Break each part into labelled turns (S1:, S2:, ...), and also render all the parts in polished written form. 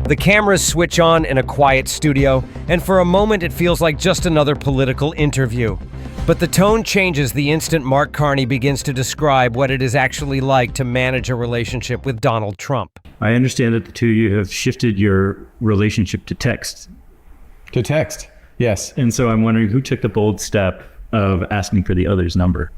S1: The cameras switch on in a quiet studio, and for a moment it feels like just another political interview. But the tone changes the instant Mark Carney begins to describe what it is actually like to manage a relationship with Donald Trump.
S2: I understand that the two of you have shifted your relationship to text.
S3: To text, yes.
S2: And so I'm wondering who took the bold step of asking for the other's number?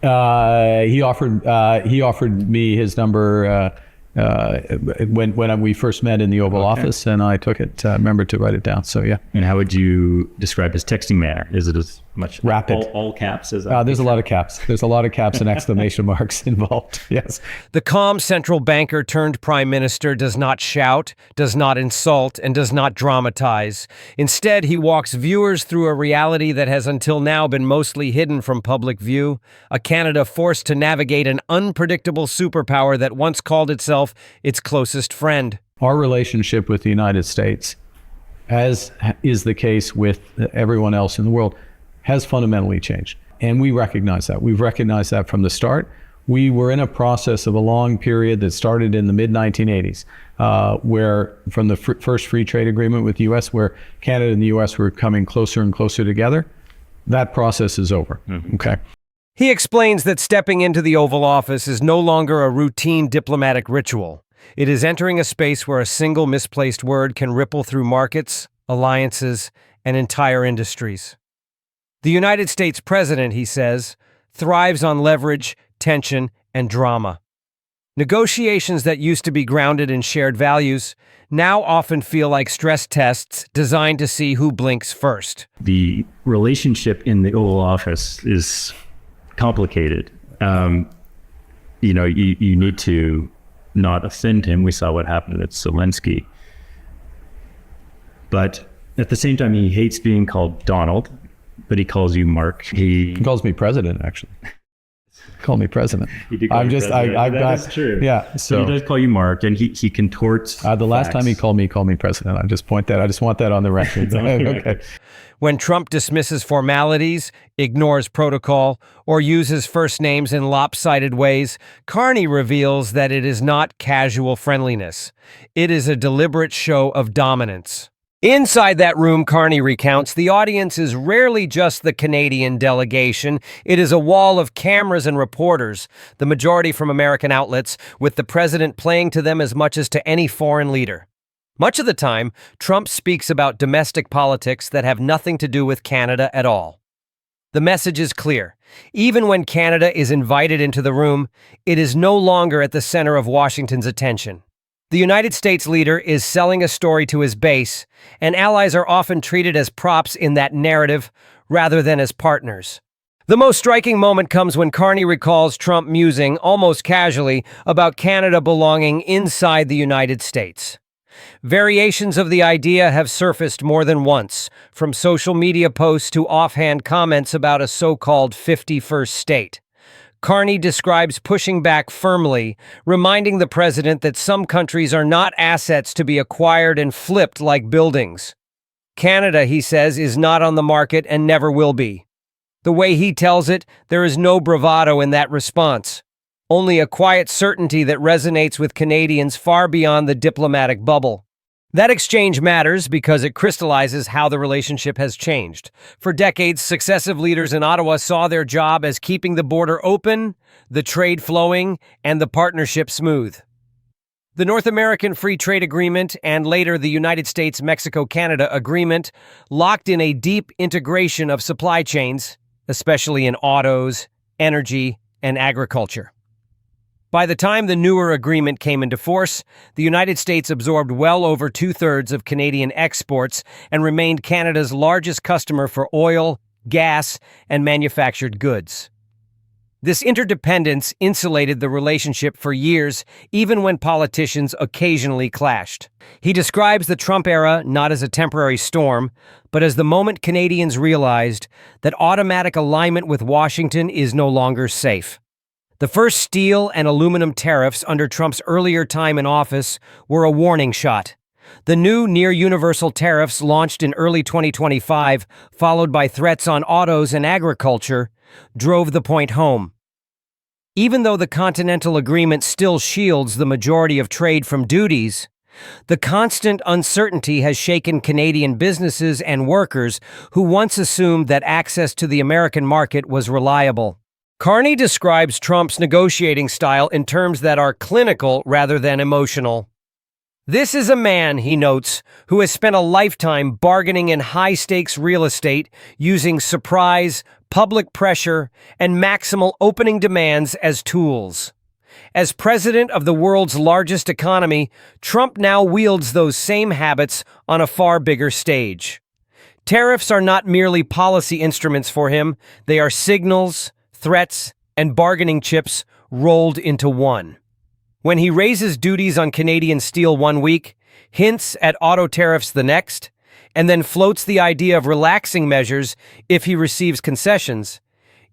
S3: He offered me his number when we first met in the Oval Office, and I took it. Remember to write it down. So yeah.
S2: And how would you describe his texting manner? Is it as much
S3: rapid?
S2: All caps as
S3: there's a lot of caps. There's a lot of caps and exclamation marks involved. Yes.
S1: The calm central banker turned prime minister does not shout, does not insult, and does not dramatize. Instead, he walks viewers through a reality that has until now been mostly hidden from public view, a Canada forced to navigate an unpredictable superpower that once called itself its closest friend.
S3: Our relationship with the United States, as is the case with everyone else in the world, has fundamentally changed. And we recognize that. We've recognized that from the start. We were in a process of a long period that started in the mid-1980s, where from the first free trade agreement with the U.S., where Canada and the U.S. were coming closer and closer together. That process is over. Okay.
S1: He explains that stepping into the Oval Office is no longer a routine diplomatic ritual. It is entering a space where a single misplaced word can ripple through markets, alliances, and entire industries. The United States president, he says, thrives on leverage, tension, and drama. Negotiations that used to be grounded in shared values now often feel like stress tests designed to see who blinks first.
S2: The relationship in the Oval Office is complicated. You need to not offend him. We saw what happened at Zelensky. But at the same time, he hates being called Donald, but he calls you Mark. He
S3: calls me president, actually. Call me president.
S2: That's true.
S3: Yeah. So
S2: but he does call you Mark, and he contorts.
S3: The last time he called me president. I just want that on the record. Okay.
S1: When Trump dismisses formalities, ignores protocol, or uses first names in lopsided ways, Carney reveals that it is not casual friendliness. It is a deliberate show of dominance. Inside that room, Carney recounts, the audience is rarely just the Canadian delegation. It is a wall of cameras and reporters, the majority from American outlets, with the president playing to them as much as to any foreign leader. Much of the time, Trump speaks about domestic politics that have nothing to do with Canada at all. The message is clear. Even when Canada is invited into the room, it is no longer at the center of Washington's attention. The United States leader is selling a story to his base, and allies are often treated as props in that narrative rather than as partners. The most striking moment comes when Carney recalls Trump musing, almost casually, about Canada belonging inside the United States. Variations of the idea have surfaced more than once, from social media posts to offhand comments about a so-called 51st state. Carney describes pushing back firmly, reminding the president that some countries are not assets to be acquired and flipped like buildings. Canada, he says, is not on the market and never will be. The way he tells it, there is no bravado in that response. Only a quiet certainty that resonates with Canadians far beyond the diplomatic bubble. That exchange matters because it crystallizes how the relationship has changed. For decades, successive leaders in Ottawa saw their job as keeping the border open, the trade flowing, and the partnership smooth. The North American Free Trade Agreement and later the United States-Mexico-Canada Agreement locked in a deep integration of supply chains, especially in autos, energy, and agriculture. By the time the newer agreement came into force, the United States absorbed well over two-thirds of Canadian exports and remained Canada's largest customer for oil, gas, and manufactured goods. This interdependence insulated the relationship for years, even when politicians occasionally clashed. He describes the Trump era not as a temporary storm, but as the moment Canadians realized that automatic alignment with Washington is no longer safe. The first steel and aluminum tariffs under Trump's earlier time in office were a warning shot. The new near-universal tariffs launched in early 2025, followed by threats on autos and agriculture, drove the point home. Even though the Continental Agreement still shields the majority of trade from duties, The constant uncertainty has shaken Canadian businesses and workers who once assumed that access to the American market was reliable. Carney describes Trump's negotiating style in terms that are clinical rather than emotional. This is a man, he notes, who has spent a lifetime bargaining in high-stakes real estate using surprise, public pressure, and maximal opening demands as tools. As president of the world's largest economy, Trump now wields those same habits on a far bigger stage. Tariffs are not merely policy instruments for him, they are signals, threats, and bargaining chips rolled into one. When he raises duties on Canadian steel one week, hints at auto tariffs the next, and then floats the idea of relaxing measures if he receives concessions,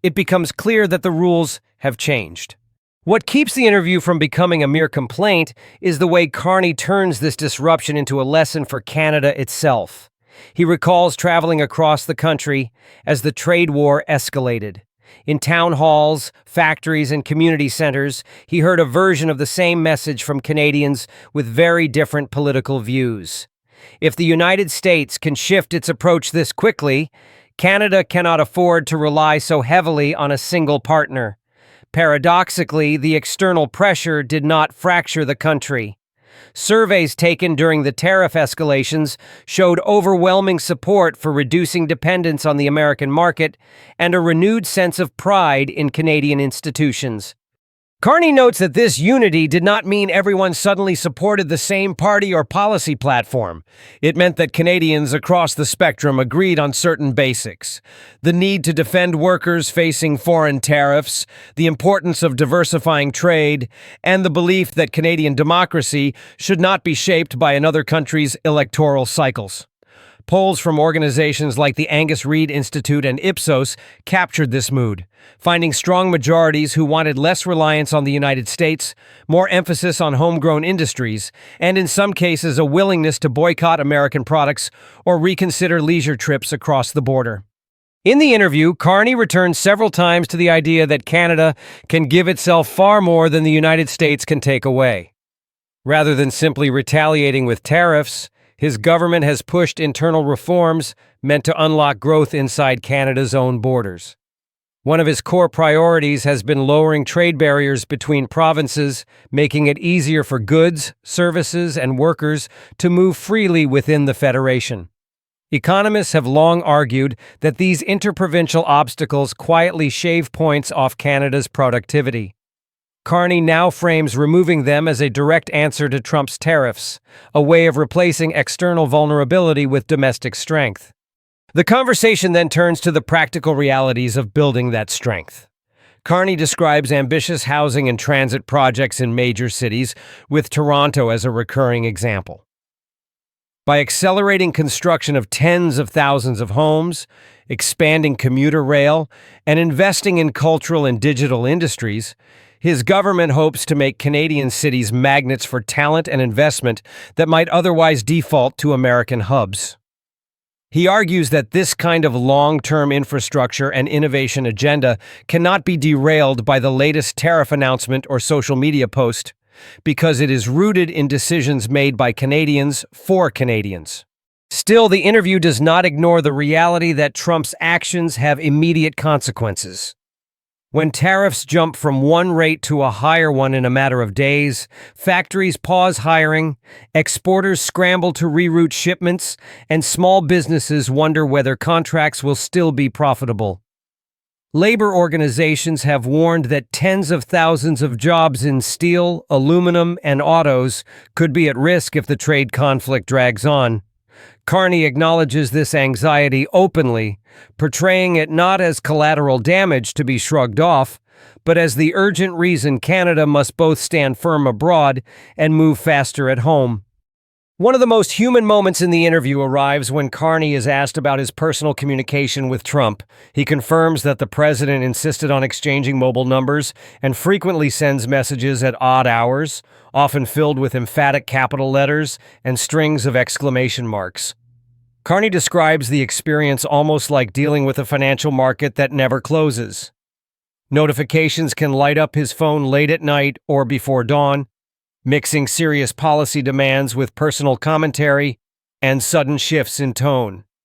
S1: it becomes clear that the rules have changed. What keeps the interview from becoming a mere complaint is the way Carney turns this disruption into a lesson for Canada itself. He recalls traveling across the country as the trade war escalated. In town halls, factories, and community centers, he heard a version of the same message from Canadians with very different political views. If the United States can shift its approach this quickly, Canada cannot afford to rely so heavily on a single partner. Paradoxically, the external pressure did not fracture the country. Surveys taken during the tariff escalations showed overwhelming support for reducing dependence on the American market and a renewed sense of pride in Canadian institutions. Carney notes that this unity did not mean everyone suddenly supported the same party or policy platform. It meant that Canadians across the spectrum agreed on certain basics: the need to defend workers facing foreign tariffs, the importance of diversifying trade, and the belief that Canadian democracy should not be shaped by another country's electoral cycles. Polls from organizations like the Angus Reid Institute and Ipsos captured this mood, finding strong majorities who wanted less reliance on the United States, more emphasis on homegrown industries, and in some cases a willingness to boycott American products or reconsider leisure trips across the border. In the interview, Carney returned several times to the idea that Canada can give itself far more than the United States can take away. Rather than simply retaliating with tariffs, his government has pushed internal reforms meant to unlock growth inside Canada's own borders. One of his core priorities has been lowering trade barriers between provinces, making it easier for goods, services, and workers to move freely within the Federation. Economists have long argued that these interprovincial obstacles quietly shave points off Canada's productivity. Carney now frames removing them as a direct answer to Trump's tariffs, a way of replacing external vulnerability with domestic strength. The conversation then turns to the practical realities of building that strength. Carney describes ambitious housing and transit projects in major cities, with Toronto as a recurring example. By accelerating construction of tens of thousands of homes, expanding commuter rail, and investing in cultural and digital industries, his government hopes to make Canadian cities magnets for talent and investment that might otherwise default to American hubs. He argues that this kind of long-term infrastructure and innovation agenda cannot be derailed by the latest tariff announcement or social media post, because it is rooted in decisions made by Canadians for Canadians. Still, the interview does not ignore the reality that Trump's actions have immediate consequences. When tariffs jump from one rate to a higher one in a matter of days, factories pause hiring, exporters scramble to reroute shipments, and small businesses wonder whether contracts will still be profitable. Labor organizations have warned that tens of thousands of jobs in steel, aluminum, and autos could be at risk if the trade conflict drags on. Carney acknowledges this anxiety openly, portraying it not as collateral damage to be shrugged off, but as the urgent reason Canada must both stand firm abroad and move faster at home. One of the most human moments in the interview arrives when Carney is asked about his personal communication with Trump. He confirms that the president insisted on exchanging mobile numbers and frequently sends messages at odd hours, often filled with emphatic capital letters and strings of exclamation marks. Carney describes the experience almost like dealing with a financial market that never closes. Notifications can light up his phone late at night or before dawn, mixing serious policy demands with personal commentary and sudden shifts in tone.